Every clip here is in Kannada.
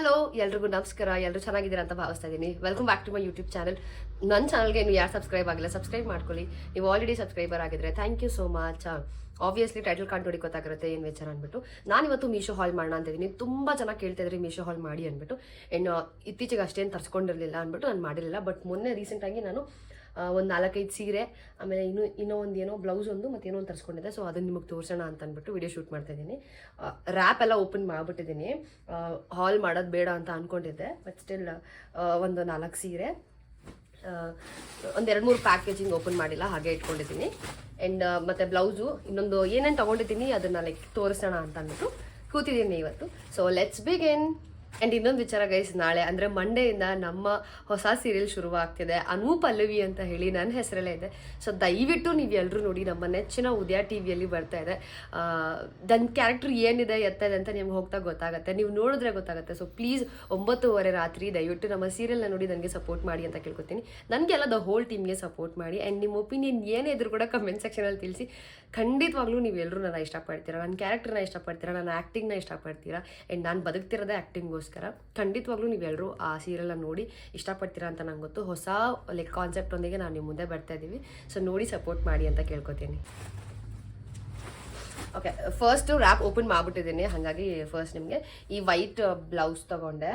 ಹಲೋ ಎಲ್ರಿಗೂ ನಮಸ್ಕಾರ. ಎಲ್ಲರೂ ಚೆನ್ನಾಗಿದ್ದೀರಾ ಅಂತ ಭಾವಿಸ್ತಾ ಇದ್ದೀನಿ. Welcome back to my YouTube channel. ನನ್ನ ಚಾನಲ್ಗೆ ನೀವು ಯಾರು ಸಬ್ಸ್ಕ್ರೈಬ್ ಆಗಿಲ್ಲ ಸಬ್ಸ್ಕ್ರೈಬ್ ಮಾಡ್ಕೊಳ್ಳಿ. ನೀವು ಆಲ್ರೆಡಿ ಸಬ್ಸ್ಕ್ರೈಬರ್ ಆಗಿದ್ರೆ thank you so much. Obviously title card ನೋಡಿ ಗೊತ್ತಾಗಿರುತ್ತೆ ಏನು ವಿಚಾರ ಅಂದ್ಬಿಟ್ಟು ನಾನು ಇವತ್ತು ಮೀಶೋ ಹಾಲ್ ಮಾಡೋಣ ಅಂತ ಇದ್ದೀನಿ. ತುಂಬ ಚೆನ್ನಾಗಿ ಕೇಳ್ತಾ ಇದ್ರಿ ಮೀಶೋ ಹಾಲ್ ಮಾಡಿ ಅಂದ್ಬಿಟ್ಟು. ಇನ್ನು ಇತ್ತೀಚೆಗೆ ಅಷ್ಟೇನು ತರಿಸ್ಕೊಂಡಿರಲಿಲ್ಲ ಅಂದ್ಬಿಟ್ಟು ನಾನು ಮಾಡಿರಲಿಲ್ಲ. ಬಟ್ ಮೊನ್ನೆ ರೀಸೆಂಟಾಗಿ ನಾನು ಒಂದು 4-5 ಸೀರೆ, ಆಮೇಲೆ ಇನ್ನೂ ಒಂದು ಏನೋ ಬ್ಲೌಸ್ ಒಂದು ಮತ್ತು ಏನೋ ಒಂದು ತರಿಸ್ಕೊಂಡಿದ್ದೆ. ಸೊ ಅದನ್ನು ನಿಮಗೆ ತೋರಿಸೋಣ ಅಂತ ಅಂದ್ಬಿಟ್ಟು ವಿಡಿಯೋ ಶೂಟ್ ಮಾಡ್ತಾ ಇದ್ದೀನಿ. ರ್ಯಾಪ್ ಎಲ್ಲ ಓಪನ್ ಮಾಡಿಬಿಟ್ಟಿದ್ದೀನಿ. ಹಾಲ್ ಮಾಡೋದು ಬೇಡ ಅಂತ ಅಂದ್ಕೊಂಡಿದ್ದೆ, ಬಟ್ ಸ್ಟಿಲ್ ಒಂದು 4 ಸೀರೆ, ಒಂದು 2-3 ಪ್ಯಾಕೇಜಿಂಗ್ ಓಪನ್ ಮಾಡಿಲ್ಲ, ಹಾಗೆ ಇಟ್ಕೊಂಡಿದ್ದೀನಿ. ಆ್ಯಂಡ್ ಮತ್ತು ಬ್ಲೌಸು ಇನ್ನೊಂದು ಏನೇನು ತೊಗೊಂಡಿದ್ದೀನಿ ಅದನ್ನು ತೋರಿಸೋಣ ಅಂತ ಅಂದ್ಬಿಟ್ಟು ಕೂತಿದ್ದೀನಿ ಇವತ್ತು. So let's begin. ಆ್ಯಂಡ್ ಇನ್ನೊಂದು ವಿಚಾರ ಗೈಸ್, ನಾಳೆ ಅಂದರೆ ಮಂಡೆಯಿಂದ ನಮ್ಮ ಹೊಸ ಸೀರಿಯಲ್ ಶುರುವಾಗ್ತಿದೆ. ಪಲ್ಲವಿ ಅಂತ ಹೇಳಿ ನನ್ನ ಹೆಸರಲ್ಲೇ ಇದೆ. ಸೊ ದಯವಿಟ್ಟು ನೀವು ಎಲ್ಲರೂ ನೋಡಿ, ನಮ್ಮ ನೆಚ್ಚಿನ ಉದಯ ಟಿ ವಿಯಲ್ಲಿ ಬರ್ತಾ ಇದೆ. ನನ್ನ ಕ್ಯಾರೆಕ್ಟರ್ ಏನಿದೆ ಎತ್ತದೆ ಅಂತ ನಿಮ್ಗೆ ಹೋಗ್ತಾ ಗೊತ್ತಾಗುತ್ತೆ, ನೀವು ನೋಡಿದ್ರೆ ಗೊತ್ತಾಗುತ್ತೆ. ಸೊ ಪ್ಲೀಸ್ 9:30 ರಾತ್ರಿ ದಯವಿಟ್ಟು ನಮ್ಮ ಸೀರಿಯಲ್ನ ನೋಡಿ ನನಗೆ ಸಪೋರ್ಟ್ ಮಾಡಿ ಅಂತ ಕೇಳ್ಕೊತೀನಿ. ನನಗೆಲ್ಲ ದ ಹೋಲ್ ಟೀಮ್ಗೆ ಸಪೋರ್ಟ್ ಮಾಡಿ. ಆ್ಯಂಡ್ ನಿಮ್ಮ ಒಪಿನಿಯನ್ ಏನೇ ಇದ್ರೂ ಕೂಡ ಕಮೆಂಟ್ ಸೆಕ್ಷನಲ್ಲಿ ತಿಳಿಸಿ. ಖಂಡಿತವಾಗ್ಲೂ ನೀವೆಲ್ಲರೂ ನನ್ನ ಇಷ್ಟಪಡ್ತೀರಾ, ನನ್ನ ಕ್ಯಾರೆಕ್ಟರ್ನ ಇಷ್ಟಪಡ್ತೀರಾ, ನನ್ನ ಆ್ಯಕ್ಟಿಂಗ್ನ ಇಷ್ಟಪಡ್ತೀರಾ. ಆ್ಯಂಡ್ ನಾನು ಬದುಕ್ತಿರೋದೇ ಆ್ಯಕ್ಟಿಂಗೋಸ್ಕರ. ಖಂಡಿತವಾಗ್ಲೂ ನೀವೆಲ್ಲರೂ ಆ ಸೀರಿಯಲ್ನ ನೋಡಿ ಇಷ್ಟಪಡ್ತೀರಾ ಅಂತ ನಂಗೆ ಗೊತ್ತು. ಹೊಸ ಕಾನ್ಸೆಪ್ಟ್ ಒಂದಿಗೆ ನಾನು ನಿಮ್ಮ ಮುಂದೆ ಬರ್ತಾ ಇದ್ದೀವಿ. ಸೊ ನೋಡಿ ಸಪೋರ್ಟ್ ಮಾಡಿ ಅಂತ ಕೇಳ್ಕೊತೀನಿ. ಓಕೆ, ಫಸ್ಟು ರ್ಯಾಪ್ ಓಪನ್ ಮಾಡಿಬಿಟ್ಟಿದ್ದೀನಿ. ಹಾಗಾಗಿ ಫಸ್ಟ್ ನಿಮಗೆ ಈ ವೈಟ್ ಬ್ಲೌಸ್ ತೊಗೊಂಡೆ.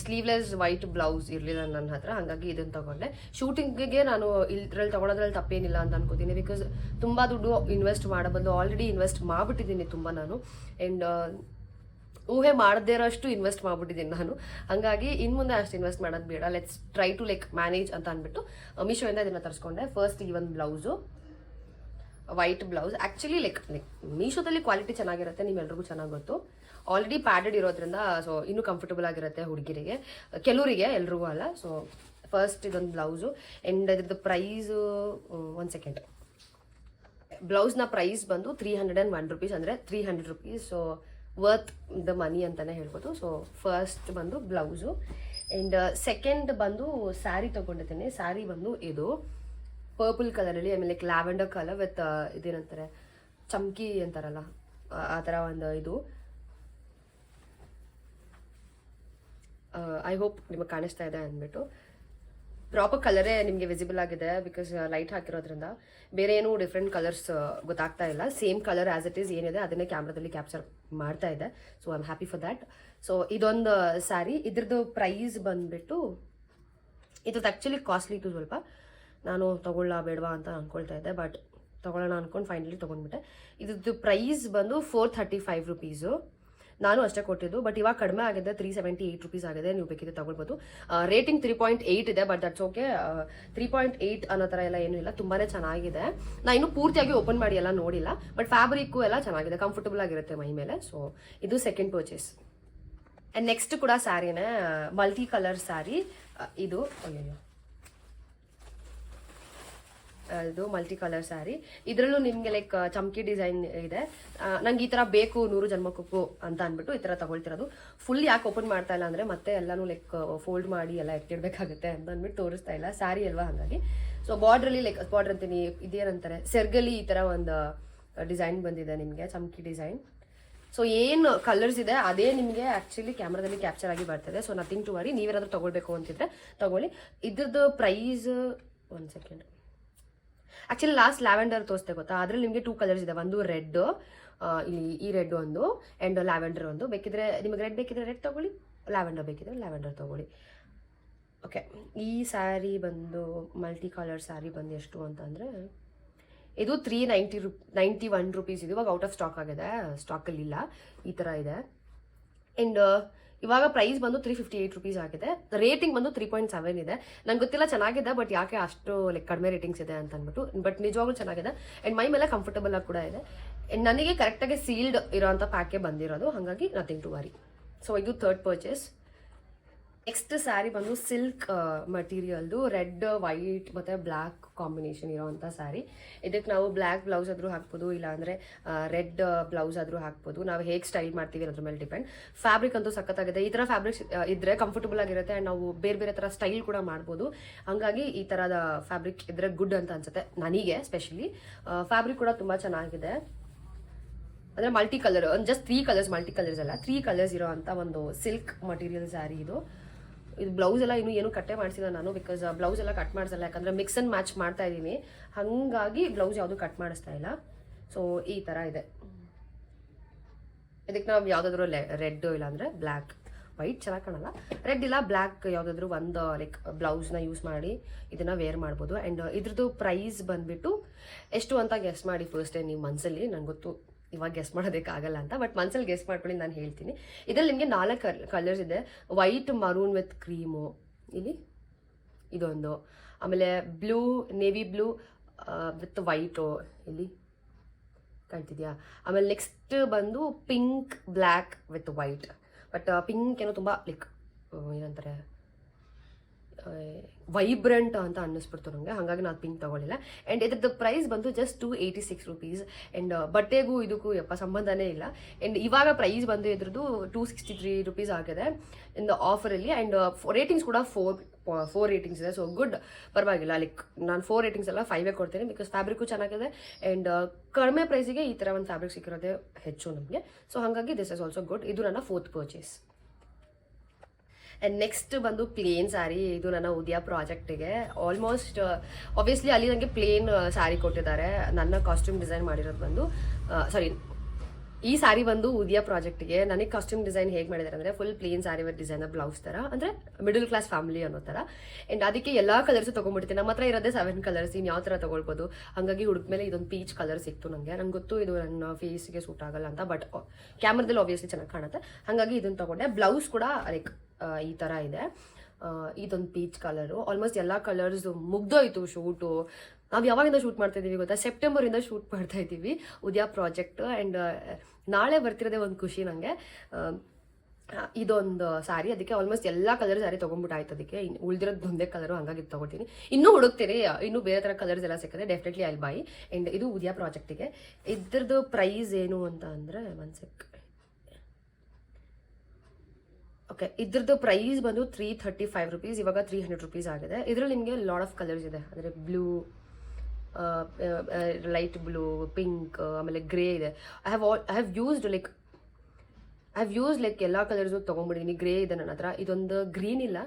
ಸ್ಲೀವ್ಲೆಸ್ ವೈಟ್ ಬ್ಲೌಸ್ ಇರಲಿಲ್ಲ ನನ್ನ ಹತ್ರ, ಹಾಗಾಗಿ ಇದನ್ನು ತೊಗೊಂಡೆ. ಶೂಟಿಂಗಿಗೆ ನಾನು ಇದ್ರಲ್ಲಿ ತೊಗೊಳೋದ್ರಲ್ಲಿ ತಪ್ಪೇನಿಲ್ಲ ಅಂತ ಅನ್ಕೋತೀನಿ. ಬಿಕಾಸ್ ತುಂಬ ದುಡ್ಡು ಇನ್ವೆಸ್ಟ್ ಮಾಡೋ ಬದಲು ಆಲ್ರೆಡಿ ಇನ್ವೆಸ್ಟ್ ಮಾಡಿಬಿಟ್ಟಿದ್ದೀನಿ ತುಂಬ ನಾನು. ಆ್ಯಂಡ್ ಊಹೆ ಮಾಡದೇ ಇರೋಷ್ಟು ಇನ್ವೆಸ್ಟ್ ಮಾಡಿಬಿಟ್ಟಿದ್ದೀನಿ ನಾನು. ಹಾಗಾಗಿ ಇನ್ನು ಮುಂದೆ ಅಷ್ಟು ಇನ್ವೆಸ್ಟ್ ಮಾಡೋದು ಬೇಡ, ಲೆಟ್ಸ್ ಟ್ರೈ ಟು ಮ್ಯಾನೇಜ್ ಅಂತ ಅಂದ್ಬಿಟ್ಟು ಮೀಶೋಯಿಂದ ಇದನ್ನು ತರಿಸ್ಕೊಂಡೆ. ಫಸ್ಟ್ ಈ ಒಂದು ಬ್ಲೌಸು, ವೈಟ್ ಬ್ಲೌಸ್. ಆ್ಯಕ್ಚುಲಿ ಮೀಶೋದಲ್ಲಿ ಕ್ವಾಲಿಟಿ ಚೆನ್ನಾಗಿರುತ್ತೆ, ನಿಮ್ಮೆಲ್ರಿಗೂ ಚೆನ್ನಾಗಿ ಗೊತ್ತು. ಆಲ್ರೆಡಿ ಪ್ಯಾಡೆಡ್ ಇರೋದ್ರಿಂದ ಸೊ ಇನ್ನೂ ಕಂಫರ್ಟಬಲ್ ಆಗಿರುತ್ತೆ ಹುಡುಗಿರಿಗೆ, ಕೆಲವರಿಗೆ, ಎಲ್ರಿಗೂ ಅಲ್ಲ. ಸೊ ಫಸ್ಟ್ ಇದೊಂದು ಬ್ಲೌಸು. ಆ್ಯಂಡ್ ಇದ್ರದ್ದು ಪ್ರೈಸು 1 ಸೆಕೆಂಡ್. ಬ್ಲೌಸ್ನ ಪ್ರೈಸ್ ಬಂದು 301 ರುಪೀಸ್, ಅಂದರೆ 300 rupees. So worth the money ಅಂತಲೇ ಹೇಳ್ಬೋದು. ಸೊ ಫಸ್ಟ್ ಬಂದು ಬ್ಲೌಸು. ಆ್ಯಂಡ್ ಸೆಕೆಂಡ್ ಬಂದು ಸ್ಯಾರಿ ತೊಗೊಂಡಿದ್ದೀನಿ. ಸ್ಯಾರಿ ಬಂದು ಇದು ಪರ್ಪಲ್ ಕಲರಲ್ಲಿ, ಆಮೇಲೆ ಲ್ಯಾವೆಂಡರ್ ಕಲರ್ ವಿತ್ ಇದೇನಂತಾರೆ ಚಮ್ಕಿ ಅಂತಾರಲ್ಲ ಆ ಥರ ಒಂದು ಇದು. ಐ ಹೋಪ್ ನಿಮಗೆ ಕಾಣಿಸ್ತಾ ಇದೆ ಅಂದ್ಬಿಟ್ಟು. ಪ್ರಾಪರ್ ಕಲರೇ ನಿಮಗೆ ವಿಸಿಬಲ್ ಆಗಿದೆ ಬಿಕಾಸ್ ಲೈಟ್ ಹಾಕಿರೋದ್ರಿಂದ. ಬೇರೆ ಏನೂ ಡಿಫ್ರೆಂಟ್ ಕಲರ್ಸ್ ಗೊತ್ತಾಗ್ತಾ ಇಲ್ಲ. Same colour as it is ಏನಿದೆ ಅದನ್ನೇ ಕ್ಯಾಮ್ರಾದಲ್ಲಿ ಕ್ಯಾಪ್ಚರ್ ಮಾಡ್ತಾ ಇದೆ. So I am happy for that. So ಇದೊಂದು ಸ್ಯಾರಿ. ಇದ್ರದ್ದು ಪ್ರೈಸ್ ಬಂದುಬಿಟ್ಟು, ಇದ್ರದ್ದು ಆ್ಯಕ್ಚುಲಿ ಕಾಸ್ಟ್ಲಿ ಇತ್ತು ಸ್ವಲ್ಪ. ನಾನು ತೊಗೊಳ್ಳ ಬೇಡವಾ ಅಂತ ಅಂದ್ಕೊಳ್ತಾ ಇದ್ದೆ, ಬಟ್ ತೊಗೊಳ್ಳೋಣ ಅಂದ್ಕೊಂಡು ಫೈನಲಿ ತೊಗೊಂಡ್ಬಿಟ್ಟೆ. ಇದ್ರದ್ದು ಪ್ರೈಸ್ ಬಂದು 435 ರುಪೀಸು. ನಾನು ಅಷ್ಟೇ ಕೊಟ್ಟಿದ್ದು, ಬಟ್ ಇವಾಗ ಕಡಿಮೆ ಆಗಿದೆ, 378 ರುಪೀಸ್ ಆಗಿದೆ. ನೀವು ಬೇಕಿದ್ರೆ ತೊಗೊಳ್ಬೋದು. ರೇಟಿಂಗ್ 3.8 ಇದೆ, ಬಟ್ ದಟ್ಸ್ ಓಕೆ. 3.8 ಅನ್ನೋ ಥರ ಎಲ್ಲ ಏನೂ ಇಲ್ಲ, ತುಂಬಾ ಚೆನ್ನಾಗಿದೆ. ನಾನು ಇನ್ನೂ ಪೂರ್ತಿಯಾಗಿ ಓಪನ್ ಮಾಡಿ ಎಲ್ಲ ನೋಡಿಲ್ಲ, ಬಟ್ ಫ್ಯಾಬ್ರಿಕ್ಕು ಎಲ್ಲ ಚೆನ್ನಾಗಿದೆ, ಕಂಫರ್ಟಬಲ್ ಆಗಿರುತ್ತೆ ಮೈ ಮೇಲೆ. ಸೊ ಇದು ಸೆಕೆಂಡ್ ಪರ್ಚೇಸ್. ಆ್ಯಂಡ್ ನೆಕ್ಸ್ಟ್ ಕೂಡ ಸ್ಯಾರಿನೇ, ಮಲ್ಟಿ ಕಲರ್ ಸ್ಯಾರಿ ಇದು. ಅಯ್ಯೋ, ಇದು ಮಲ್ಟಿ ಕಲರ್ ಸ್ಯಾರಿ. ಇದರಲ್ಲೂ ನಿಮಗೆ ಚಮ್ಕಿ ಡಿಸೈನ್ ಇದೆ. ನಂಗೆ ಈ ಥರ ಬೇಕು 100 ಜನ್ಮಕ್ಕೂ ಅಂತ ಅಂದ್ಬಿಟ್ಟು ಈ ಥರ ತಗೊಳ್ತಿರೋದು. ಫುಲ್ ಯಾಕೆ ಓಪನ್ ಮಾಡ್ತಾ ಇಲ್ಲ ಅಂದರೆ ಮತ್ತೆ ಎಲ್ಲನೂ ಫೋಲ್ಡ್ ಮಾಡಿ ಎಲ್ಲ ಎತ್ತಿಡ್ಬೇಕಾಗುತ್ತೆ ಅಂತ ಅಂದ್ಬಿಟ್ಟು ತೋರಿಸ್ತಾ ಇಲ್ಲ, ಸ್ಯಾರಿ ಅಲ್ವಾ ಹಾಗಾಗಿ. ಸೊ ಬಾರ್ಡ್ರಲ್ಲಿ ಬಾರ್ಡ್ರ್ ಅಂತೀನಿ, ಇದೇನಂತಾರೆ ಸೆರ್ಗಲಿ ಈ ಥರ ಒಂದು ಡಿಸೈನ್ ಬಂದಿದೆ ನಿಮಗೆ, ಚಮ್ಕಿ ಡಿಸೈನ್. ಸೊ ಏನು ಕಲರ್ಸ್ ಇದೆ ಅದೇ ನಿಮಗೆ ಆ್ಯಕ್ಚುಲಿ ಕ್ಯಾಮ್ರಾದಲ್ಲಿ ಕ್ಯಾಪ್ಚರ್ ಆಗಿ ಬರ್ತದೆ. So nothing to worry. ನೀವೇನಾದ್ರೂ ತೊಗೊಳ್ಬೇಕು ಅಂತಿದ್ರೆ ತೊಗೊಳ್ಳಿ. ಇದ್ರದ್ದು price 1 second. Actually last lavender ತೋರಿಸ್ತೆ ಗೊತ್ತಾ, ಅದರಲ್ಲಿ ನಿಮಗೆ 2 ಕಲರ್ಸ್ ಇದೆ. ಒಂದು ರೆಡ್, ಈ ರೆಡ್ ಒಂದು, ಆ್ಯಂಡ್ ಲ್ಯಾವೆಂಡರ್ ಒಂದು. ಬೇಕಿದ್ರೆ ನಿಮಗೆ ರೆಡ್ ಬೇಕಿದ್ರೆ ರೆಡ್ ತೊಗೊಳ್ಳಿ, ಲ್ಯಾವೆಂಡರ್ ಬೇಕಿದ್ರೆ ಲ್ಯಾವೆಂಡರ್ ತೊಗೊಳ್ಳಿ. ಓಕೆ, ಈ ಸ್ಯಾರಿ ಬಂದು ಮಲ್ಟಿ ಕಲರ್ ಸ್ಯಾರಿ ಬಂದು ಎಷ್ಟು ಅಂತಂದರೆ ಇದು 391 ರುಪೀಸ್. ಇದು ಇವಾಗ ಔಟ್ ಆಫ್ ಸ್ಟಾಕ್ ಆಗಿದೆ, ಸ್ಟಾಕಲ್ಲಿ ಇಲ್ಲ, ಈ ಥರ ಇದೆ. ಆ್ಯಂಡ್ ಇವಾಗ ಪ್ರೈಸ್ ಬಂದು 358 ರುಪೀಸ್ ಆಗಿದೆ. ರೇಟಿಂಗ್ ಬಂದು 3.7 ಇದೆ. ನಂಗೆ ಗೊತ್ತಿಲ್ಲ ಚೆನ್ನಾಗಿದೆ, ಬಟ್ ಯಾಕೆ ಅಷ್ಟು ಕಡಿಮೆ ರೇಟಿಂಗ್ಸ್ ಇದೆ ಅಂತ ಅಂದ್ಬಿಟ್ಟು. ಬಟ್ ನಿಜವಾಗ್ಲೂ ಚೆನ್ನಾಗಿದೆ. ಆ್ಯಂಡ್ ಮೈ ಮೇಲೆ ಕಂಫರ್ಟಬಲ್ ಆಗಿ ಕೂಡ ಇದೆ. ಆ್ಯಂಡ್ ನನಗೆ ಕರೆಕ್ಟಾಗಿ ಸೀಲ್ಡ್ ಇರೋಂಥ ಪ್ಯಾಕೆ ಬಂದಿರೋದು, ಹಾಗಾಗಿ ನಥಿಂಗ್ ಟು ವರಿ. ಸೊ ಇದು ಥರ್ಡ್ ಪರ್ಚೇಸ್. ನೆಕ್ಸ್ಟ್ ಸ್ಯಾರಿ ಬಂದು ಸಿಲ್ಕ್ ಮಟೀರಿಯಲ್ದು, ರೆಡ್, ವೈಟ್ ಮತ್ತು ಬ್ಲ್ಯಾಕ್ ಕಾಂಬಿನೇಷನ್ ಇರೋವಂಥ ಸ್ಯಾರಿ. ಇದಕ್ಕೆ ನಾವು ಬ್ಲ್ಯಾಕ್ ಬ್ಲೌಸ್ ಆದರೂ ಹಾಕ್ಬೋದು, ಇಲ್ಲಾಂದರೆ ರೆಡ್ ಬ್ಲೌಸ್ ಆದರೂ ಹಾಕ್ಬೋದು. ನಾವು ಹೇಗೆ ಸ್ಟೈಲ್ ಮಾಡ್ತೀವಿ ಅದ್ರ ಮೇಲೆ ಡಿಪೆಂಡ್. ಫ್ಯಾಬ್ರಿಕ್ ಅಂತೂ ಸಖತ್ತಾಗಿದೆ. ಈ ಥರ ಫ್ಯಾಬ್ರಿಕ್ಸ್ ಇದ್ದರೆ ಕಂಫರ್ಟಬಲ್ ಆಗಿರುತ್ತೆ. ಆ್ಯಂಡ್ ನಾವು ಬೇರೆ ಬೇರೆ ಥರ ಸ್ಟೈಲ್ ಕೂಡ ಮಾಡ್ಬೋದು. ಹಾಗಾಗಿ ಈ ಥರದ ಫ್ಯಾಬ್ರಿಕ್ ಇದ್ದರೆ ಗುಡ್ ಅಂತ ಅನ್ಸುತ್ತೆ ನನಗೆ. ಸ್ಪೆಷಲಿ ಫ್ಯಾಬ್ರಿಕ್ ಕೂಡ ತುಂಬ ಚೆನ್ನಾಗಿದೆ. ಅಂದರೆ multi colour, just 3 colours, multi colours ಅಲ್ಲ 3 ಕಲರ್ಸ್ ಇರೋ ಅಂಥ ಒಂದು ಸಿಲ್ಕ್ ಮಟೀರಿಯಲ್ ಸ್ಯಾರಿ ಇದು. ಬ್ಲೌಸ್ ಎಲ್ಲ ಇನ್ನೂ ಏನು ಕಟ್ಟೆ ಮಾಡಿಸಿಲ್ಲ ನಾನು, ಬಿಕಾಸ್ ಬ್ಲೌಸ್ ಎಲ್ಲ ಕಟ್ ಮಾಡಿಸಲ್ಲ, ಯಾಕಂದರೆ ಮಿಕ್ಸ್ ಆ್ಯಂಡ್ ಮ್ಯಾಚ್ ಮಾಡ್ತಾ ಇದ್ದೀನಿ, ಹಾಗಾಗಿ ಬ್ಲೌಸ್ ಯಾವುದು ಕಟ್ ಮಾಡಿಸ್ತಾ ಇಲ್ಲ. ಸೊ ಈ ಥರ ಇದೆ. ಇದಕ್ಕೆ ನಾವು ಯಾವುದಾದ್ರೂ ರೆಡ್ ಇಲ್ಲಾಂದರೆ ಬ್ಲ್ಯಾಕ್, ವೈಟ್ ಚೆನ್ನಾಗಿ ಕಾಣಲ್ಲ, ರೆಡ್ ಇಲ್ಲ ಬ್ಲ್ಯಾಕ್ ಯಾವುದಾದ್ರೂ ಒಂದು ಲೈಕ್ ಬ್ಲೌಸ್ನ ಯೂಸ್ ಮಾಡಿ ಇದನ್ನು ವೇರ್ ಮಾಡ್ಬೋದು. ಆ್ಯಂಡ್ ಇದ್ರದ್ದು ಪ್ರೈಸ್ ಬಂದುಬಿಟ್ಟು ಎಷ್ಟು ಅಂತ ಗೆಸ್ ಮಾಡಿ ಫಸ್ಟೇ ನೀವು ಮನಸ್ಸಲ್ಲಿ. ನಂಗೆ ಗೊತ್ತು ಇವಾಗ ಗೆಸ್ ಮಾಡೋದಕ್ಕಾಗಲ್ಲ ಅಂತ, ಬಟ್ ಮನಸ್ಸಲ್ಲಿ ಗೆಸ್ ಮಾಡ್ಕೊಳ್ಳಿ, ನಾನು ಹೇಳ್ತೀನಿ. ಇದರಲ್ಲಿ ನಿಮಗೆ 4 ಕಲರ್ಸ್ ಇದೆ. ವೈಟ್, ಮರೂನ್ ವಿತ್ ಕ್ರೀಮು ಇಲ್ಲಿ ಇದೊಂದು, ಆಮೇಲೆ blue, navy blue with white ಇಲ್ಲಿ ಕಾಣ್ತಿದ್ಯಾ. ಆಮೇಲೆ ನೆಕ್ಸ್ಟ್ ಬಂದು pink, black with white. But pink ಏನೋ ತುಂಬ ಲೈಕ್ ಏನಂತಾರೆ ವೈಬ್ರೆಂಟ್ ಅಂತ ಅನ್ನಿಸ್ಬಿಡ್ತು ನನಗೆ, ಹಾಗಾಗಿ ನಾನು ಪಿಂಕ್ ತೊಗೊಳ್ಳಿಲ್ಲ. ಆ್ಯಂಡ್ ಇದ್ರದ್ದು ಪ್ರೈಸ್ ಬಂದು ಜಸ್ಟ್ 286 ರುಪೀಸ್. ಆ್ಯಂಡ್ ಬಟ್ಟೆಗೂ ಇದಕ್ಕೂ ಸಂಬಂಧನೇ ಇಲ್ಲ. ಆ್ಯಂಡ್ ಇವಾಗ ಪ್ರೈಸ್ ಬಂದು ಇದ್ರದ್ದು 263 ರುಪೀಸ್ ಆಗಿದೆ ಇನ್ ದ ಆಫರಲ್ಲಿ. ಆ್ಯಂಡ್ ರೇಟಿಂಗ್ಸ್ ಕೂಡ 4 ರೇಟಿಂಗ್ಸ್ ಇದೆ. ಸೊ ಗುಡ್, ಪರವಾಗಿಲ್ಲ. ಲೈಕ್ ನಾನು 4 ರೇಟಿಂಗ್ಸ್ ಎಲ್ಲ 5 ಕೊಡ್ತೀನಿ, ಬಿಕಾಸ್ ಫ್ಯಾಬ್ರಿಕ್ಕು ಚೆನ್ನಾಗಿದೆ. ಆ್ಯಂಡ್ ಕಡಿಮೆ ಪ್ರೈಸಿಗೆ ಈ ಥರ ಒಂದು ಫ್ಯಾಬ್ರಿಕ್ ಸಿಕ್ಕಿರೋದೇ ಹೆಚ್ಚು ನಮಗೆ. ಸೊ ಹಾಗಾಗಿ ದಿಸ್ ಇಸ್ ಆಲ್ಸೋ ಗುಡ್. ಇದು ನನ್ನ 4th ಪರ್ಚೇಸ್. ಆ್ಯಂಡ್ ನೆಕ್ಸ್ಟ್ ಬಂದು ಪ್ಲೇನ್ ಸ್ಯಾರಿ. ಇದು ನನ್ನ ಉದಯ ಪ್ರಾಜೆಕ್ಟಿಗೆ ಆಲ್ಮೋಸ್ಟ್ ಆಬ್ವಿಯಸ್ಲಿ ಅಲ್ಲಿ ನನಗೆ ಪ್ಲೇನ್ ಸ್ಯಾರಿ ಕೊಟ್ಟಿದ್ದಾರೆ. ನನ್ನ ಕಾಸ್ಟ್ಯೂಮ್ ಡಿಸೈನ್ ಮಾಡಿರೋದು ಬಂದು ಈ ಸ್ಯಾರಿ ಬಂದು ಉದಯ ಪ್ರಾಜೆಕ್ಟಿಗೆ ನನಗೆ ಕಾಸ್ಟ್ಯೂಮ್ ಡಿಸೈನ್ ಹೇಗೆ ಮಾಡಿದ್ದಾರೆ ಅಂದರೆ full plane sari with designer blouse ಥರ, ಅಂದರೆ ಮಿಡಲ್ ಕ್ಲಾಸ್ ಫ್ಯಾಮಿಲಿ ಅನ್ನೋ ಥರ. ಆ್ಯಂಡ್ ಅದಕ್ಕೆ ಎಲ್ಲ ಕಲರ್ಸು ತೊಗೊಂಡ್ಬಿಡ್ತೀನಿ. ನಮ್ಮ ಹತ್ರ ಇರೋದೇ 7 ಕಲರ್ಸ್, ಇನ್ನು ಯಾವ ಥರ ತೊಗೊಳ್ಬೋದು. ಹಾಗಾಗಿ ಹುಡುಕ್ಮೇಲೆ ಇದೊಂದು ಪೀಚ್ ಕಲರ್ ಸಿಕ್ತು ನನಗೆ. ನಂಗೆ ಗೊತ್ತು ಇದು ನನ್ನ ಫೇಸ್ಗೆ ಸೂಟ್ ಆಗಲ್ಲ ಅಂತ, ಬಟ್ ಕ್ಯಾಮ್ರದಲ್ಲಿ ಆಬ್ವಿಯಸ್ಲಿ ಚೆನ್ನಾಗಿ ಕಾಣುತ್ತೆ, ಹಾಗಾಗಿ ಇದನ್ನು ತೊಗೊಂಡೆ. ಬ್ಲೌಸ್ ಕೂಡ ಲೈಕ್ ಈ ಥರ ಇದೆ. ಇದೊಂದು ಪೀಚ್ ಕಲರು. ಆಲ್ಮೋಸ್ಟ್ ಎಲ್ಲ ಕಲರ್ಸ್ ಮುಗ್ದೋಯ್ತು ಶೂಟು. ನಾವು ಯಾವಾಗಿಂದ ಶೂಟ್ ಮಾಡ್ತಾ ಇದ್ದೀವಿ ಗೊತ್ತಾ? ಸೆಪ್ಟೆಂಬರಿಂದ ಶೂಟ್ ಮಾಡ್ತಾ ಇದ್ದೀವಿ ಉದಯ ಪ್ರಾಜೆಕ್ಟ್. ಆ್ಯಂಡ್ ನಾಳೆ ಬರ್ತಿರೋದೇ ಒಂದು ಖುಷಿ ನನಗೆ. ಇದೊಂದು ಸ್ಯಾರಿ, ಅದಕ್ಕೆ ಆಲ್ಮೋಸ್ಟ್ ಎಲ್ಲ ಕಲರ್ ಸ್ಯಾರಿ ತೊಗೊಂಡ್ಬಿಟ್ಟಾಯ್ತು. ಅದಕ್ಕೆ ಉಳಿದಿರೋದು ಒಂದೇ ಕಲರು, ಹಂಗಾಗಿ ಇದು ತೊಗೊಳ್ತೀನಿ. ಇನ್ನೂ ಹುಡುಕ್ತೀನಿ, ಇನ್ನೂ ಬೇರೆ ಥರ ಕಲರ್ಸ್ ಎಲ್ಲ ಸಿಕ್ಕಿದೆ, ಡೆಫಿನೆಟ್ಲಿ ಐಲ್ ಬೈ. ಆ್ಯಂಡ್ ಇದು ಉದಯ ಪ್ರಾಜೆಕ್ಟಿಗೆ. ಇದ್ರದ್ದು ಪ್ರೈಸ್ ಏನು ಅಂತ ಅಂದರೆ ಓಕೆ, ಇದ್ರದ್ದು ಪ್ರೈಸ್ ಬಂದು 335 ರುಪೀಸ್, ಇವಾಗ 300 ರುಪೀಸ್ ಆಗಿದೆ. ಇದರಲ್ಲಿ ನಿಮಗೆ ಲಾಟ್ ಆಫ್ ಕಲರ್ಸ್ ಇದೆ, ಅಂದರೆ ಬ್ಲೂ, ಲೈಟ್ ಬ್ಲೂ, ಪಿಂಕ್, ಆಮೇಲೆ ಗ್ರೇ ಇದೆ. ಐ ಹ್ಯಾವ್ ಯೂಸ್ಡ್ ಲೈಕ್ ಎಲ್ಲ ಕಲರ್ಸು ತೊಗೊಂಡ್ಬಿಟ್ಟಿದ್ದೀನಿ. ಗ್ರೇ ಇದೆ ನನ್ನ ಹತ್ರ. ಇದೊಂದು ಗ್ರೀನ್ ಇಲ್ಲ,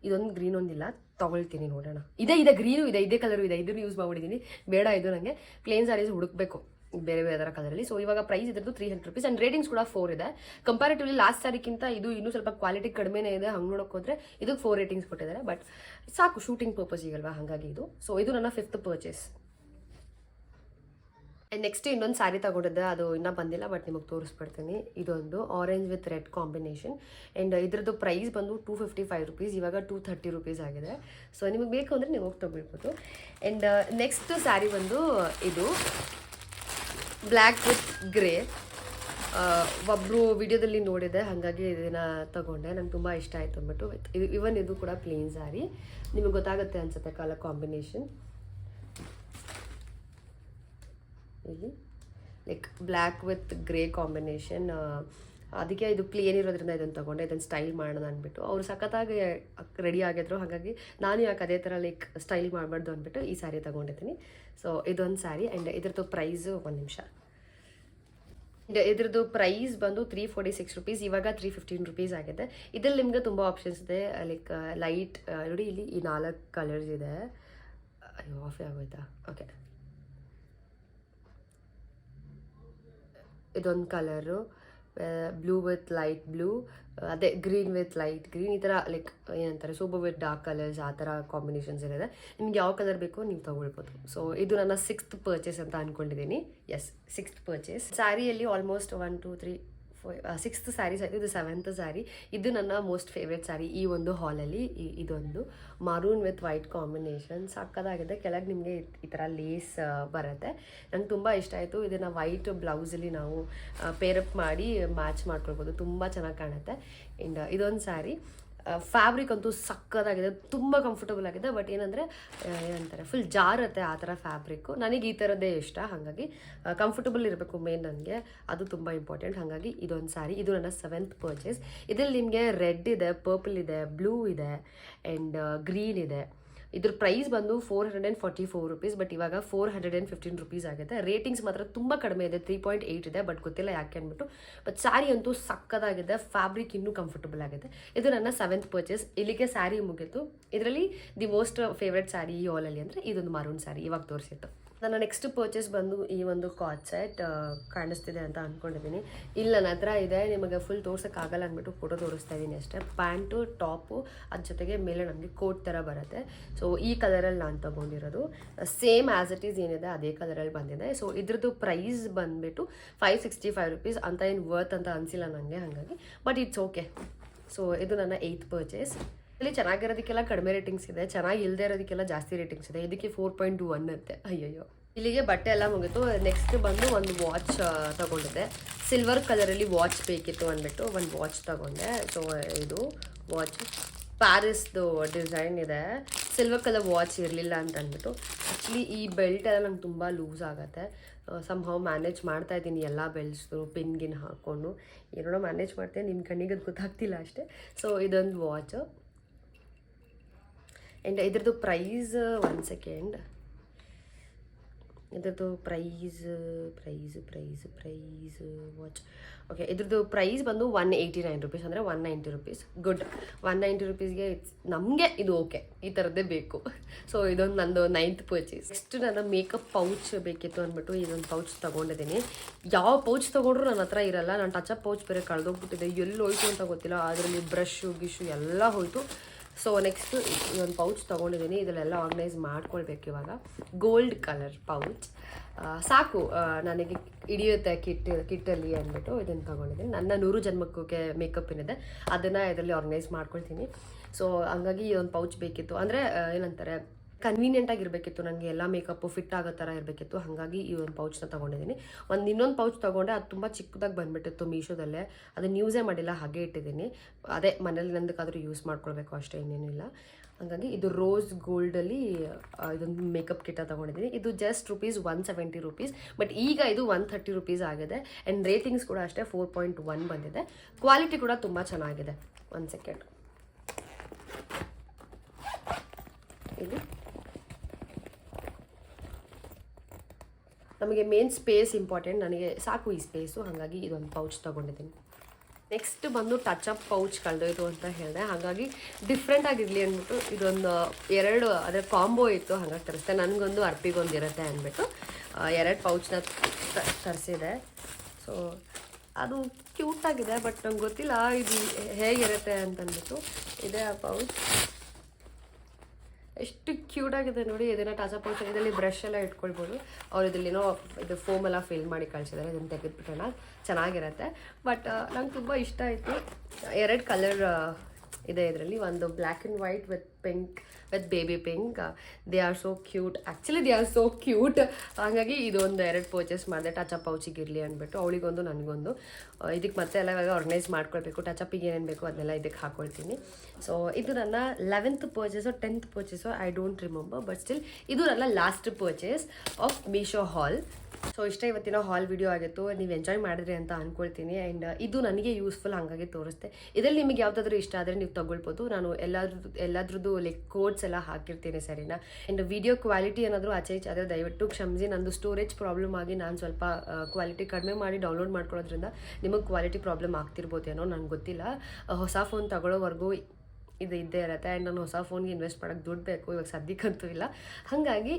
ಇದೊಂದು ಗ್ರೀನ್ ಒಂದಿಲ್ಲ, ತೊಗೊಳ್ತೀನಿ, ನೋಡೋಣ. ಇದೆ ಗ್ರೀನು ಇದೆ, ಇದೇ ಕಲರು ಇದೆ, ಇದನ್ನು ಯೂಸ್ ಮಾಡಿಬಿಟ್ಟಿದ್ದೀನಿ. ಬೇಡ, ಇದು ನನಗೆ ಪ್ಲೇನ್ ಸ್ಯಾರೀಸ್ ಹುಡುಕಬೇಕು ಬೇರೆ ಬೇರೆ ಥರ ಕಲರಲ್ಲಿ. ಸೊ ಇವಾಗ ಪ್ರೈಸ್ ಇದ್ರದ್ದು 300 ರುಪೀಸ್. ಆ್ಯಂಡ್ ರೇಟಿಂಗ್ಸ್ ಕೂಡ 4 ಇದೆ. ಕಂಪ್ಯಾರಿಟಿವ್ಲಿ ಲಾಸ್ಟ್ ಸ್ಯಾರಿಗಿಂತ ಇದು ಇನ್ನೂ ಸ್ವಲ್ಪ ಕ್ವಾಲಿಟಿ ಕಡಿಮೆನೇ ಇದೆ. ಹಂಗೆ ನೋಡೋಕೆ ಹೋದರೆ ಇದಕ್ಕೆ 4 ರೇಟಿಂಗ್ಸ್ ಕೊಟ್ಟಿದ್ದಾರೆ, ಬಟ್ ಸಾಕು ಶೂಟಿಂಗ್ ಪರ್ಪಸ್ಸಿಗಲ್ವಾ, ಹಾಗಾಗಿ ಇದು. ಸೊ ಇದು ನನ್ನ 5th ಪರ್ಚೇಸ್. ಆ್ಯಂಡ್ ನೆಕ್ಸ್ಟ್ ಇನ್ನೊಂದು ಸ್ಯಾರಿ ತಗೊಂಡಿದ್ದೆ, ಅದು ಇನ್ನೂ ಬಂದಿಲ್ಲ, ಬಟ್ ನಿಮಗೆ ತೋರಿಸ್ಬಿಡ್ತೀನಿ. ಇದೊಂದು orange with red combination. And ಇದ್ರದ್ದು ಪ್ರೈಸ್ ಬಂದು 255 ರುಪೀಸ್, ಇವಾಗ 230 ರುಪೀಸ್ ಆಗಿದೆ. ಸೊ ನಿಮಗೆ ಬೇಕು ಅಂದರೆ ನೀವು ಹೋಗಿ ತೊಗೊಳ್ಬೋದು. ಆ್ಯಂಡ್ ನೆಕ್ಸ್ಟ್ ಸ್ಯಾರಿ ಬಂದು ಇದು ಬ್ಲ್ಯಾಕ್ ವಿತ್ ಗ್ರೇ. ಒಬ್ಬರು ವಿಡಿಯೋದಲ್ಲಿ ನೋಡಿದೆ, ಹಾಗಾಗಿ ಇದನ್ನು ತಗೊಂಡೆ. ನಂಗೆ ತುಂಬ ಇಷ್ಟ ಆಯಿತು ಅಂದ್ಬಿಟ್ಟು. ಇವನ್ ಇದು ಕೂಡ ಪ್ಲೇನ್ ಸ್ಯಾರಿ, ನಿಮಗೆ ಗೊತ್ತಾಗುತ್ತೆ ಅನ್ಸುತ್ತೆ ಕಲರ್ ಕಾಂಬಿನೇಷನ್. ಇಲ್ಲಿ like black with grey combination. ಅದಕ್ಕೆ ಇದು ಪ್ಲೇನ್ ಇರೋದ್ರಿಂದ ಇದನ್ನು ತೊಗೊಂಡೆ. ಇದನ್ನು ಸ್ಟೈಲ್ ಮಾಡೋಣ ಅಂದ್ಬಿಟ್ಟು ಅವರು ಸಖತ್ತಾಗಿ ರೆಡಿ ಆಗಿದ್ರು, ಹಾಗಾಗಿ ನಾನು ಯಾಕೆ ಅದೇ ಥರ ಲೈಕ್ ಸ್ಟೈಲ್ ಮಾಡಬಾರ್ದು ಅಂದ್ಬಿಟ್ಟು ಈ ಸ್ಯಾರಿ ತೊಗೊಂಡಿದ್ದೀನಿ. ಸೊ ಇದೊಂದು ಸ್ಯಾರಿ. ಆ್ಯಂಡ್ ಇದ್ರದ್ದು ಪ್ರೈಸು ಒಂದು ನಿಮಿಷ, ಇದ್ರದ್ದು ಪ್ರೈಸ್ ಬಂದು 346 ರುಪೀಸ್, ಇವಾಗ 315 ರುಪೀಸ್ ಆಗಿದೆ. ಇದರಲ್ಲಿ ನಿಮಗೆ ತುಂಬ ಆಪ್ಷನ್ಸ್ ಇದೆ. ಲೈಕ್ ಲೈಟ್ ನೋಡಿ, ಇಲ್ಲಿ ಈ 4 ಕಲರ್ಸ್ ಇದೆ. ಅಯ್ಯೋ, ಆಫ್ ಆಗೋಯ್ತಾ? ಓಕೆ, ಇದೊಂದು colour, blue with light blue, ಅದೇ ಗ್ರೀನ್ ವಿತ್ ಲೈಟ್ ಗ್ರೀನ್, ಈ ಥರ ಲೈಕ್ ಏನಂತಾರೆ ಸೂಪರ್ ವಿತ್ ಡಾರ್ಕ್ ಕಲರ್ಸ್, ಆ ಥರ ಕಾಂಬಿನೇಷನ್ಸ್ ಇದೆ. ನಿಮ್ಗೆ ಯಾವ ಕಲರ್ ಬೇಕೋ ನೀವು ತೊಗೊಳ್ಬೋದು. ಸೊ ಇದು ನನ್ನ 6th ಪರ್ಚೇಸ್ ಅಂತ ಅಂದ್ಕೊಂಡಿದ್ದೀನಿ. Yes, 6th purchase. ಸ್ಯಾರಿಯಲ್ಲಿ ಆಲ್ಮೋಸ್ಟ್ 1 2 3 6th ಸ್ಯಾರೀಸ್ ಆಯಿತು, ಇದು 7th ಸ್ಯಾರಿ. ಇದು ನನ್ನ ಮೋಸ್ಟ್ ಫೇವ್ರೆಟ್ ಸ್ಯಾರಿ ಈ ಒಂದು ಹಾಲಲ್ಲಿ. ಇದೊಂದು ಮರೂನ್ ವಿತ್ ವೈಟ್ ಕಾಂಬಿನೇಷನ್ ಸಕ್ಕತ್ತಾಗಿದೆ. ಕೆಳಗೆ ನಿಮಗೆ ಈ ಥರ ಲೇಸ್ ಬರುತ್ತೆ. ನಂಗೆ ತುಂಬ ಇಷ್ಟ ಆಯಿತು. ಇದನ್ನು ವೈಟ್ ಬ್ಲೌಸಲ್ಲಿ ನಾವು ಪೇರಪ್ ಮಾಡಿ ಮ್ಯಾಚ್ ಮಾಡ್ಕೊಳ್ಬೋದು, ತುಂಬ ಚೆನ್ನಾಗಿ ಕಾಣುತ್ತೆ. ಆ್ಯಂಡ್ ಇದೊಂದು ಸ್ಯಾರಿ. ಫ್ಯಾಬ್ರಿಕ್ ಅಂತೂ ಸಕ್ಕತ್ತಾಗಿದೆ, ತುಂಬ ಕಂಫರ್ಟಬಲ್ ಆಗಿದೆ. ಬಟ್ ಏನಂದರೆ ಏನಂತಾರೆ ಫುಲ್ ಜಾರುತ್ತೆ ಆ ಥರ ಫ್ಯಾಬ್ರಿಕ್ಕು. ನನಗೆ ಈ ಥರದ್ದೇ ಇಷ್ಟ, ಹಾಗಾಗಿ ಕಂಫರ್ಟಬಲ್ ಇರಬೇಕು ಮೇನ್ ನನಗೆ, ಅದು ತುಂಬ ಇಂಪಾರ್ಟೆಂಟ್. ಹಾಗಾಗಿ ಇದೊಂದು ಸ್ಯಾರಿ. ಇದು ನನ್ನ 7th ಪರ್ಚೇಸ್. ಇದರಲ್ಲಿ ನಿಮಗೆ ರೆಡ್ ಇದೆ, ಪರ್ಪಲ್ ಇದೆ, ಬ್ಲೂ ಇದೆ, ಆ್ಯಂಡ್ ಗ್ರೀನ್ ಇದೆ. ಇದ್ರ ಪ್ರೈಸ್ ಬಂದು 444 ರುಪೀಸ್, ಬಟ್ ಇವಾಗ 415 ರುಪೀಸ್ ಆಗಿದೆ. ರೇಟಿಂಗ್ಸ್ ಮಾತ್ರ ತುಂಬ ಕಡಿಮೆ ಇದೆ, 3.8 ಇದೆ, ಬಟ್ ಗೊತ್ತಿಲ್ಲ ಯಾಕೆ ಅಂದ್ಬಿಟ್ಟು. ಬಟ್ ಸ್ಯಾರಿ ಅಂತೂ ಸಕ್ಕದಾಗಿದೆ, ಫ್ಯಾಬ್ರಿಕ್ ಇನ್ನೂ ಕಂಫರ್ಟಬಲ್ ಆಗಿದೆ. ಇದು ನನ್ನ 7th ಪರ್ಚೇಸ್. ಇಲ್ಲಿಗೆ ಸ್ಯಾರಿ ಮುಗಿತು. ಇದರಲ್ಲಿ ದಿ ಮೋಸ್ಟ್ ಫೇವ್ರೆಟ್ ಸ್ಯಾರಿ ಈ ಹಾಲಲ್ಲಿ ಅಂದರೆ ಇದೊಂದು ಮರೂನ್ ಸ್ಯಾರಿ ಇವಾಗ ತೋರಿಸಿತ್ತು. ನನ್ನ ನೆಕ್ಸ್ಟ್ ಪರ್ಚೇಸ್ ಬಂದು ಈ ಒಂದು ಕಾರ್ಡ್ ಸೆಟ್ ಕಾಣಿಸ್ತಿದೆ ಅಂತ ಅಂದ್ಕೊಂಡಿದ್ದೀನಿ. ಇಲ್ಲ ನನ್ನ ಹತ್ರ ಇದೆ, ನಿಮಗೆ ಫುಲ್ ತೋರ್ಸೋಕ್ಕಾಗಲ್ಲ ಅಂದ್ಬಿಟ್ಟು ಫೋಟೋ ತೋರಿಸ್ತಾ ಇದ್ದೀನಿ ಅಷ್ಟೇ. ಪ್ಯಾಂಟು ಟಾಪು ಅದ್ರ ಜೊತೆಗೆ ಮೇಲೆ ನಮಗೆ ಕೋಟ್ ಥರ ಬರುತ್ತೆ. ಸೊ ಈ ಕಲರಲ್ಲಿ ನಾನು ತೊಗೊಂಡಿರೋದು ಸೇಮ್ ಆ್ಯಸ್ ಇಟ್ ಈಸ್ ಏನಿದೆ ಅದೇ ಕಲರಲ್ಲಿ ಬಂದಿದೆ. ಸೊ ಇದ್ರದ್ದು ಪ್ರೈಸ್ ಬಂದುಬಿಟ್ಟು 565 ರುಪೀಸ್ ಅಂತ ಏನು ವರ್ತ್ ಅಂತ ಅನಿಸಿಲ್ಲ ನನಗೆ, ಹಾಗಾಗಿ ಬಟ್ ಇಟ್ಸ್ ಓಕೆ. ಸೊ ಇದು ನನ್ನ 8th ಪರ್ಚೇಸ್. ಇಲ್ಲಿ ಚೆನ್ನಾಗಿರೋದಕ್ಕೆಲ್ಲ ಕಡಿಮೆ ರೇಟಿಂಗ್ಸ್ ಇದೆ, ಚೆನ್ನಾಗಿ ಇಲ್ಲದೆ ಇರೋದಕ್ಕೆಲ್ಲ ಜಾಸ್ತಿ ರೇಟಿಂಗ್ಸ್ ಇದೆ. ಇದಕ್ಕೆ 4.21 ಇರುತ್ತೆ. ಅಯ್ಯಯ್ಯೋ, ಇಲ್ಲಿಗೆ ಬಟ್ಟೆ ಎಲ್ಲ ಮುಗಿತು. ನೆಕ್ಸ್ಟ್ ಬಂದು ಒಂದು ವಾಚ್ ತಗೊಂಡಿದ್ದೆ. ಸಿಲ್ವರ್ ಕಲರಲ್ಲಿ ವಾಚ್ ಬೇಕಿತ್ತು ಅಂದ್ಬಿಟ್ಟು ಒಂದು ವಾಚ್ ತಗೊಂಡೆ. ಸೊ ಇದು ವಾಚ್ ಪ್ಯಾರಿಸ್ದು ಡಿಸೈನ್ ಇದೆ. ಸಿಲ್ವರ್ ಕಲರ್ ವಾಚ್ ಇರಲಿಲ್ಲ ಅಂತ ಅಂದ್ಬಿಟ್ಟು. ಆ್ಯಕ್ಚುಲಿ ಈ ಬೆಲ್ಟ್ ಎಲ್ಲ ನಂಗೆ ತುಂಬ ಲೂಸ್ ಆಗುತ್ತೆ. ಸಮ್ಹೌ ಮ್ಯಾನೇಜ್ ಮಾಡ್ತಾ ಇದ್ದೀನಿ, ಎಲ್ಲ ಬೆಲ್ಟ್ಸ್ದು ಪಿನ್ಗಿನ್ ಹಾಕ್ಕೊಂಡು ಏನೋ ಮ್ಯಾನೇಜ್ ಮಾಡ್ತೇನೆ. ನಿಮ್ಮ ಕಣ್ಣಿಗೆ ಅದು ಗೊತ್ತಾಗ್ತಿಲ್ಲ ಅಷ್ಟೇ. ಸೊ ಇದೊಂದು ವಾಚು. ಆ್ಯಂಡ್ ಇದ್ರದ್ದು ಪ್ರೈಸ್ 1 ಸೆಕೆಂಡ್. ಇದ್ರದ್ದು ಪ್ರೈಸ್ ವಾಚ್ ಓಕೆ. ಇದ್ರದ್ದು ಪ್ರೈಸ್ ಬಂದು 189 ರುಪೀಸ್, ಅಂದರೆ 190 ರುಪೀಸ್. ಗುಡ್, 190 ರುಪೀಸ್ಗೆ ನಮಗೆ ಇದು ಓಕೆ, ಈ ಥರದ್ದೇ ಬೇಕು. ಸೊ ಇದೊಂದು ನಂದು 9th ಪರ್ಚೇಸ್. ನೆಕ್ಸ್ಟ್ ನನ್ನ ಮೇಕಪ್ ಪೌಚ್ ಬೇಕಿತ್ತು ಅಂದ್ಬಿಟ್ಟು ಇದೊಂದು ಪೌಚ್ ತೊಗೊಂಡಿದ್ದೀನಿ. ಯಾವ ಪೌಚ್ ತೊಗೊಂಡ್ರು ನನ್ನ ಹತ್ರ ಇರಲ್ಲ. ನಾನು ಟಚಪ್ ಪೌಚ್ ಬೇರೆ ಕಳೆದೋಗ್ಬಿಟ್ಟಿದೆ, ಎಲ್ಲಿ ಹೋಯ್ತು ಅಂತ ಗೊತ್ತಿಲ್ಲ. ಅದರಲ್ಲಿ ಬ್ರಷು ಗಿಶು ಎಲ್ಲ ಹೋಯ್ತು. ಸೊ ನೆಕ್ಸ್ಟು ಇದೊಂದು ಪೌಚ್ ತೊಗೊಂಡಿದ್ದೀನಿ. ಇದರಲ್ಲೆಲ್ಲ ಆರ್ಗನೈಸ್ ಮಾಡ್ಕೊಳ್ಬೇಕು ಇವಾಗ. ಗೋಲ್ಡ್ ಕಲರ್ ಪೌಚ್ ಸಾಕು ನನಗೆ ಹಿಡಿಯುತ್ತೆ ಕಿಟ್ಟಲ್ಲಿ ಅಂದ್ಬಿಟ್ಟು ಇದನ್ನು ತೊಗೊಂಡಿದ್ದೀನಿ. ನನ್ನ 100 ಜನ್ಮಕ್ಕೆ ಮೇಕಪ್ ಏನಿದೆ ಅದನ್ನು ಇದರಲ್ಲಿ ಆರ್ಗನೈಸ್ ಮಾಡ್ಕೊಳ್ತೀನಿ. ಸೊ ಹಂಗಾಗಿ ಈ ಒಂದು ಪೌಚ್ ಬೇಕಿತ್ತು, ಅಂದರೆ ಏನಂತಾರೆ ಕನ್ವೀನಿಯೆಂಟಾಗಿರಬೇಕಿತ್ತು ನನಗೆ, ಎಲ್ಲ ಮೇಕಪ್ಪು ಫಿಟ್ ಆಗೋ ಥರ ಇರಬೇಕಿತ್ತು. ಹಾಗಾಗಿ ಈ ಒಂದು ಪೌಚ್ನ ತೊಗೊಂಡಿದ್ದೀನಿ. ಇನ್ನೊಂದು ಪೌಚ್ ತೊಗೊಂಡೆ, ಅದು ತುಂಬ ಚಿಕ್ಕದಾಗಿ ಬಂದುಬಿಟ್ಟಿತ್ತು ಮೀಶೋದಲ್ಲೇ. ಅದನ್ನು ಯೂಸೇ ಮಾಡಿಲ್ಲ, ಹಾಗೆ ಇಟ್ಟಿದ್ದೀನಿ. ಅದೇ ಮನೇಲಿ ನಂದಕ್ಕಾದರೂ ಯೂಸ್ ಮಾಡ್ಕೊಳ್ಬೇಕು ಅಷ್ಟೇ, ಇನ್ನೇನಿಲ್ಲ. ಹಾಗಾಗಿ ಇದು ರೋಸ್ ಗೋಲ್ಡಲ್ಲಿ ಇದೊಂದು ಮೇಕಪ್ ಕಿಟ್ಟ ತೊಗೊಂಡಿದ್ದೀನಿ. ಇದು ಜಸ್ಟ್ ₹170 ರುಪೀಸ್, ಬಟ್ ಈಗ ಇದು 130 ರುಪೀಸ್ ಆಗಿದೆ. ಆ್ಯಂಡ್ ರೇಟಿಂಗ್ಸ್ ಕೂಡ ಅಷ್ಟೇ 4.1 ಬಂದಿದೆ. ಕ್ವಾಲಿಟಿ ಕೂಡ ತುಂಬ ಚೆನ್ನಾಗಿದೆ. 1 ಸೆಕೆಂಡ್. ಇದು ನಮಗೆ ಮೇನ್ ಸ್ಪೇಸ್ ಇಂಪಾರ್ಟೆಂಟ್, ನನಗೆ ಸಾಕು ಈ ಸ್ಪೇಸು, ಹಾಗಾಗಿ ಇದೊಂದು ಪೌಚ್ ತೊಗೊಂಡಿದ್ದೀನಿ. ನೆಕ್ಸ್ಟ್ ಬಂದು ಟಚಪ್ ಪೌಚ್ ಕಳೆದೋಯ್ತು ಅಂತ ಹೇಳಿದೆ, ಹಾಗಾಗಿ ಡಿಫ್ರೆಂಟ್ ಆಗಿರಲಿ ಅಂದ್ಬಿಟ್ಟು ಇದೊಂದು 2 ಅದರ ಕಾಂಬೋ ಇತ್ತು, ಹಾಗಾಗಿ ತರಿಸ್ದೆ. ನನಗೊಂದು ಅರ್ಪಿಗೊಂದು ಇರುತ್ತೆ ಅಂದ್ಬಿಟ್ಟು 2 ಪೌಚ್ನ ತರಿಸಿದೆ. ಸೊ ಅದು ಕ್ಯೂಟಾಗಿದೆ, ಬಟ್ ನಂಗೆ ಗೊತ್ತಿಲ್ಲ ಇದು ಹೇಗಿರುತ್ತೆ ಅಂತಂದ್ಬಿಟ್ಟು. ಇದೇ ಆ ಪೌಚ್, ಎಷ್ಟು ಕ್ಯೂಟಾಗಿದೆ ನೋಡಿ. ಇದನ್ನು ಟಚಪ್ ಪೌಚ್, ಇದರಲ್ಲಿ ಬ್ರಷ್ ಎಲ್ಲ ಇಟ್ಕೊಳ್ಬೋದು. ಅವ್ರು ಇದರಲ್ಲಿನೋ ಇದು ಫೋಮ್ ಎಲ್ಲ ಫಿಲ್ ಮಾಡಿ ಕಳಿಸಿದ್ದಾರೆ, ಇದನ್ನು ತೆಗೆದುಬಿಟ್ಟೋಣ, ಚೆನ್ನಾಗಿರುತ್ತೆ. ಬಟ್ ನಂಗೆ ತುಂಬ ಇಷ್ಟ ಆಯಿತು. 2 ಕಲರ್ ಇದೆ ಇದರಲ್ಲಿ, ಒಂದು black and white with pink with baby pink. They are so cute, actually they are so cute. ಹಾಗಾಗಿ ಇದೊಂದು 2 ಪರ್ಚೇಸ್ ಮಾಡಿದೆ, ಟಚಪ್ ಪೌಚಿಗೆ ಇರಲಿ ಅಂದ್ಬಿಟ್ಟು. ಅವಳಿಗೊಂದು ನನಗೊಂದು. ಇದಕ್ಕೆ ಮತ್ತೆ ಎಲ್ಲ ಇವಾಗ ಆರ್ಗನೈಸ್ ಮಾಡ್ಕೊಳ್ಬೇಕು. ಟಚಪ್ಪಿಗೆ ಏನೇನು ಬೇಕು ಅದನ್ನೆಲ್ಲ ಇದಕ್ಕೆ ಹಾಕ್ಕೊಳ್ತೀನಿ. ಸೊ ಇದು ನನ್ನ 11th purchase 10th purchase, I don't remember, but still ಇದು ನನ್ನ last purchase of Meesho hall. So ಇಷ್ಟೇ ಇವತ್ತಿನ ಹಾಲ್ ವಿಡಿಯೋ ಆಗಿತ್ತು. ನೀವು ಎಂಜಾಯ್ ಮಾಡಿದ್ರಿ ಅಂತ ಅಂದ್ಕೊಳ್ತೀನಿ. ಆ್ಯಂಡ್ ಇದು ನನಗೆ ಯೂಸ್ಫುಲ್, ಹಾಗಾಗಿ ತೋರಿಸ್ತೆ. ಇದರಲ್ಲಿ ನಿಮಗೆ ಯಾವುದಾದ್ರೂ ಇಷ್ಟ ಆದರೆ ನೀವು ತೊಗೊಳ್ಬೋದು. ನಾನು ಎಲ್ಲದ್ರದ್ದು ಲೈಕ್ ಕೋಡ್ಸ್ ಎಲ್ಲ ಹಾಕಿರ್ತೀನಿ, ಸರಿನಾ. ಆ್ಯಂಡ್ ವಿಡಿಯೋ ಕ್ವಾಲಿಟಿ ಏನಾದರೂ ಆಚೆ ಈಚೆ ಆದರೆ ದಯವಿಟ್ಟು ಕ್ಷಮಿಸಿ. ನಂದು ಸ್ಟೋರೇಜ್ ಪ್ರಾಬ್ಲಮ್ ಆಗಿ ನಾನು ಸ್ವಲ್ಪ ಕ್ವಾಲಿಟಿ ಕಡಿಮೆ ಮಾಡಿ ಡೌನ್ಲೋಡ್ ಮಾಡ್ಕೊಳ್ಳೋದ್ರಿಂದ ನಿಮಗೆ ಕ್ವಾಲಿಟಿ ಪ್ರಾಬ್ಲಮ್ ಆಗ್ತಿರ್ಬೋದೇನೋ, ನನಗೆ ಗೊತ್ತಿಲ್ಲ. ಹೊಸ ಫೋನ್ ತಗೊಳ್ಳೋವರೆಗೂ ಇದು ಇದ್ದೇ ಇರುತ್ತೆ. ಆ್ಯಂಡ್ ನಾನು ಹೊಸ ಫೋನ್ಗೆ ಇನ್ವೆಸ್ಟ್ ಮಾಡೋಕ್ಕೆ ದುಡ್ಡು ಬೇಕು, ಇವಾಗ ಸದ್ಯಕ್ಕಂತೂ ಇಲ್ಲ. ಹಾಗಾಗಿ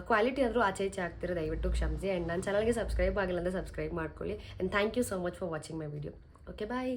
ಕ್ವಾಲಿಟಿ ಆದರೂ ಆಚೆ ಈಚೆ ಆಗ್ತಿರೋ ದಯವಿಟ್ಟು ಕ್ಷಮಿಸಿ. ಆ್ಯಂಡ್ ನನ್ನ ಚಾನಲ್ಗೆ ಸಬ್ಸ್ಕ್ರೈಬ್ ಆಗಿಲ್ಲ ಅಂದರೆ ಸಬ್ಸ್ಕ್ರೈಬ್ ಮಾಡ್ಕೊಳ್ಳಿ. And thank you so much for watching my video. Okay, bye.